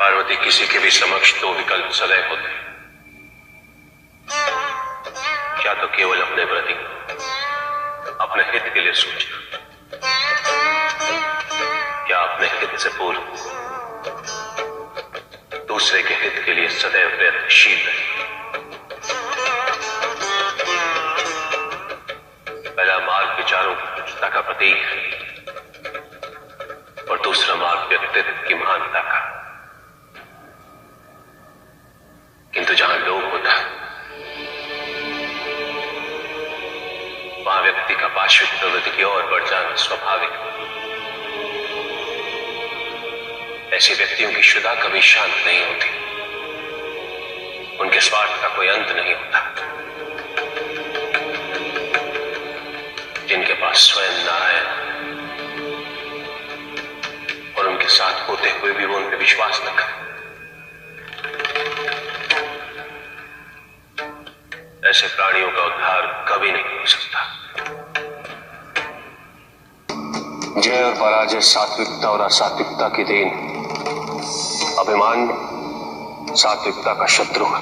पार्वती किसी के भी समक्ष दो विकल्प सदैव होते हैं, क्या तो केवल अपने प्रति अपने हित के लिए सोचना, क्या अपने हित से पूर्व दूसरे के हित के लिए सदैव प्रयत्नशील रहे। पहला मार्ग विचारों की उच्चता का प्रतीक है और दूसरा मार्ग व्यक्तित्व की महानता का। किंतु जहां लोभ होता है वहां व्यक्ति का पार्श्विक प्रवृत्ति की ओर बढ़ जाना स्वाभाविक है। ऐसे व्यक्तियों की शुदा कभी शांत नहीं होती, उनके स्वार्थ का कोई अंत नहीं होता। जिनके पास स्वयं नारायण और उनके साथ होते हुए भी वो उन पर विश्वास न करे, ऐसे प्राणियों का उद्धार कभी नहीं हो सकता। जय और पराजय सात्विकता और असात्विकता की देन। अभिमान सात्विकता का शत्रु है।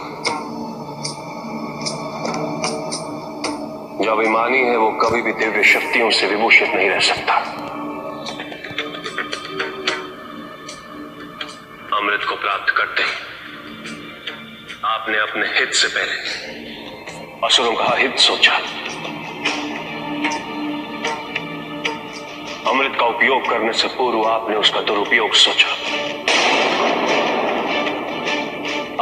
जो अभिमानी है वो कभी भी दिव्य शक्तियों से विभूषित नहीं रह सकता। अमृत को प्राप्त करते ही आपने अपने हित से पहले असुरों का हित सोचा। अमृत का उपयोग करने से पूर्व आपने उसका दुरुपयोग सोचा।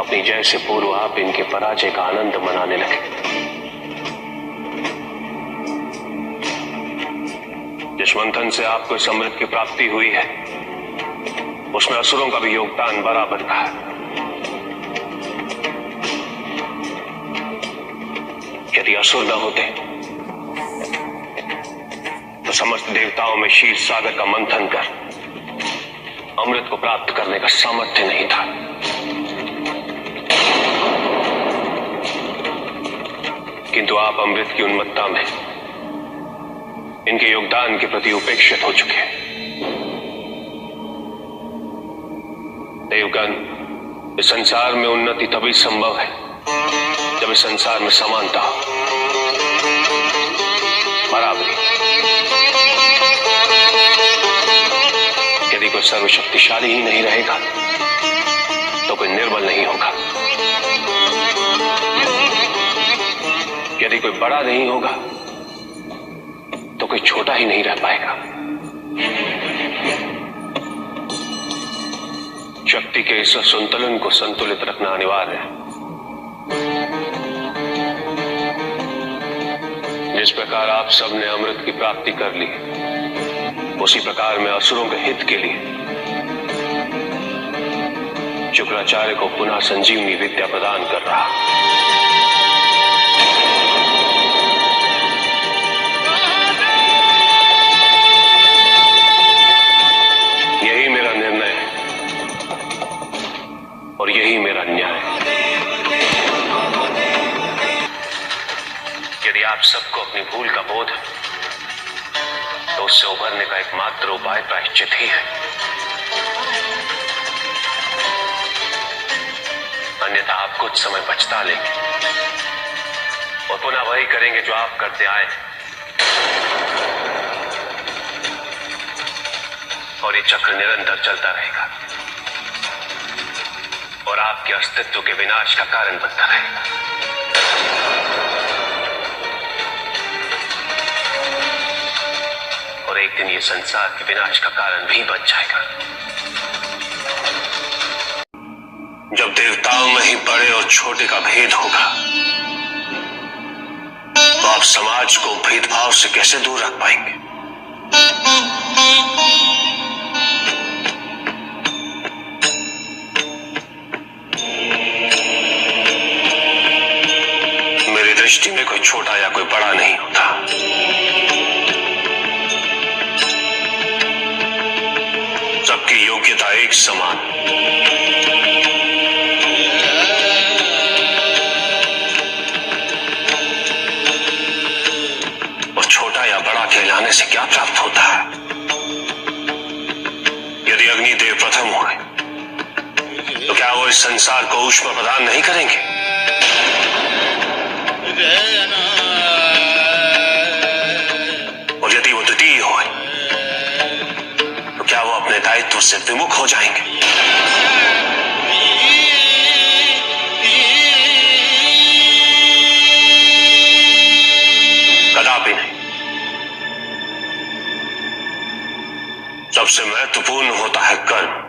अपनी जय से पूर्व आप इनके पराजय का आनंद मनाने लगे। जिस मंथन से आपको इस अमृत की प्राप्ति हुई है उसमें असुरों का भी योगदान बराबर का है। यदि असुर न होते तो समस्त देवताओं में क्षीर सागर का मंथन कर अमृत को प्राप्त करने का सामर्थ्य नहीं था। किंतु आप अमृत की उन्मत्ता में इनके योगदान के प्रति उपेक्षित हो चुके हैं। देवगण, इस संसार में उन्नति तभी संभव है जब इस संसार में समानता हो, बराबरी। यदि कोई सर्वशक्तिशाली ही नहीं रहेगा तो कोई निर्बल नहीं होगा। यदि कोई बड़ा नहीं होगा तो कोई छोटा ही नहीं रह पाएगा। शक्ति के इस असंतुलन को संतुलित रखना अनिवार्य है। जिस प्रकार आप सबने अमृत की प्राप्ति कर ली, उसी प्रकार मैं असुरों के हित के लिए शुक्राचार्य को पुनः संजीवनी विद्या प्रदान कर रहा। यही मेरा निर्णय है और यही मेरा न्याय है। यदि आप सबको अपनी भूल का बोध है तो उससे उभरने का एकमात्र उपाय प्रायश्चित ही है। अन्यथा आप कुछ समय पछता लेंगे और पुनः वही करेंगे जो आप करते आए हैं। और ये चक्र निरंतर चलता रहेगा और आपके अस्तित्व के विनाश का कारण बनता रहेगा। और एक दिन ये संसार के विनाश का कारण भी बन जाएगा। जब देवताओं में ही बड़े और छोटे का भेद होगा तो आप समाज को भेदभाव से कैसे दूर रख पाएंगे? मेरी दृष्टि में कोई छोटा या कोई बड़ा नहीं होता। सबकी योग्यता एक समान। छोटा या बड़ा कहलाने से क्या प्राप्त होता है? यदि अग्निदेव प्रथम हुए क्या वो इस संसार को ऊष्मा प्रदान नहीं करेंगे? और यदि वो द्वितीय हो तो क्या वो अपने दायित्व से विमुख हो जाएंगे? कदापि नहीं। सबसे महत्वपूर्ण होता है कर्म।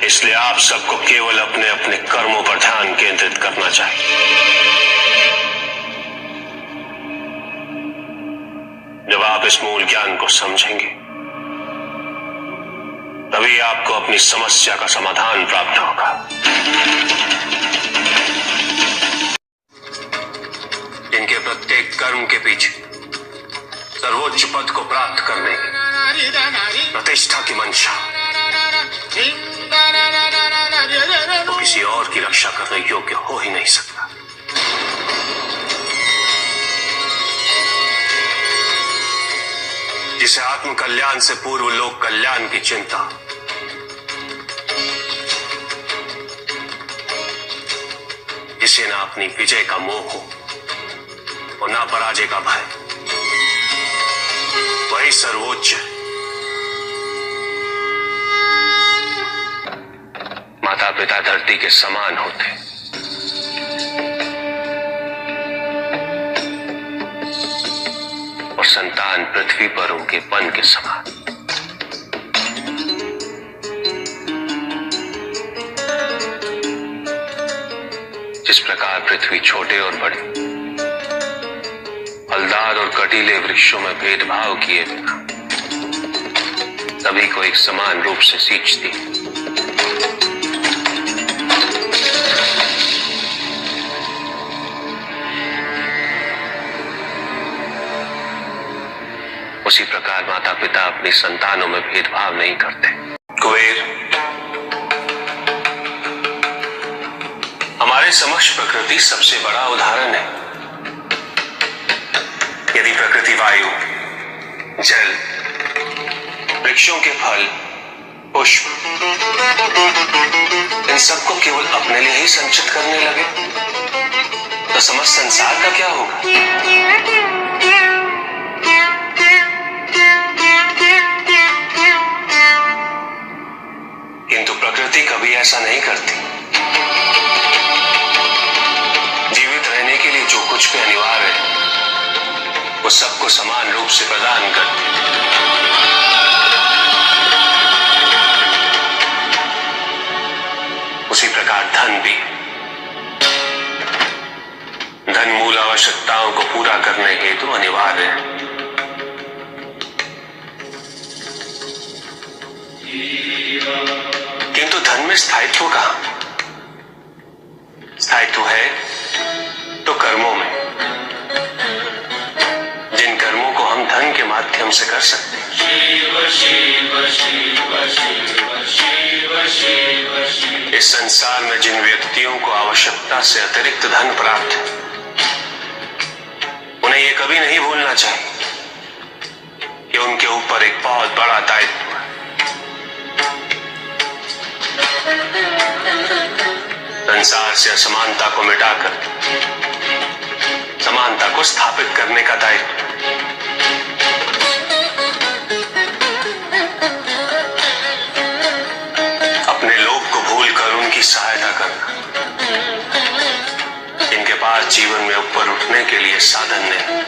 इसलिए आप सबको केवल अपने अपने कर्मों पर ध्यान केंद्रित करना चाहिए। जब आप इस मूल ज्ञान को समझेंगे तभी आपको अपनी समस्या का समाधान प्राप्त होगा। इनके प्रत्येक कर्म के पीछे सर्वोच्च पद को प्राप्त करने की प्रतिष्ठा की मंशा, तो किसी और की रक्षा करने योग्य हो ही नहीं सकता। जिसे आत्म कल्याण से पूर्व लोक कल्याण की चिंता, जिसे ना अपनी विजय का मोह हो और ना पराजय का भय, वही सर्वोच्च है। माता पिता धरती के समान होते, और संतान पृथ्वी पर उनके पन के समान। जिस प्रकार पृथ्वी छोटे और बड़े, फलदार और कटीले वृक्षों में भेदभाव किए बिना सभी को एक समान रूप से सींचती है, उसी प्रकार माता पिता अपनी संतानों में भेदभाव नहीं करते। कुबेर, हमारे समक्ष प्रकृति सबसे बड़ा उदाहरण है। यदि प्रकृति वायु, जल, वृक्षों के फल, पुष्प, इन सबको केवल अपने लिए ही संचित करने लगे तो समस्त संसार का क्या होगा? किंतु प्रकृति कभी ऐसा नहीं करती। जीवित रहने के लिए जो कुछ भी अनिवार्य है वो सबको समान रूप से प्रदान करती है। उसी प्रकार धन भी, धन मूल आवश्यकताओं को पूरा करने हेतु अनिवार्य है। किंतु धन में स्थायित्व कहां? स्थायित्व है तो कर्मों में, जिन कर्मों को हम धन के माध्यम से कर सकते हैं। इस संसार में जिन व्यक्तियों को आवश्यकता से अतिरिक्त धन प्राप्त है, उन्हें यह कभी नहीं भूलना चाहिए कि उनके ऊपर एक बहुत बड़ा दायित्व है। संसार से असमानता को मिटाकर समानता को स्थापित करने का दायित्व। अपने लोभ को भूलकर उनकी सहायता करना, इनके पास जीवन में ऊपर उठने के लिए साधन नहीं।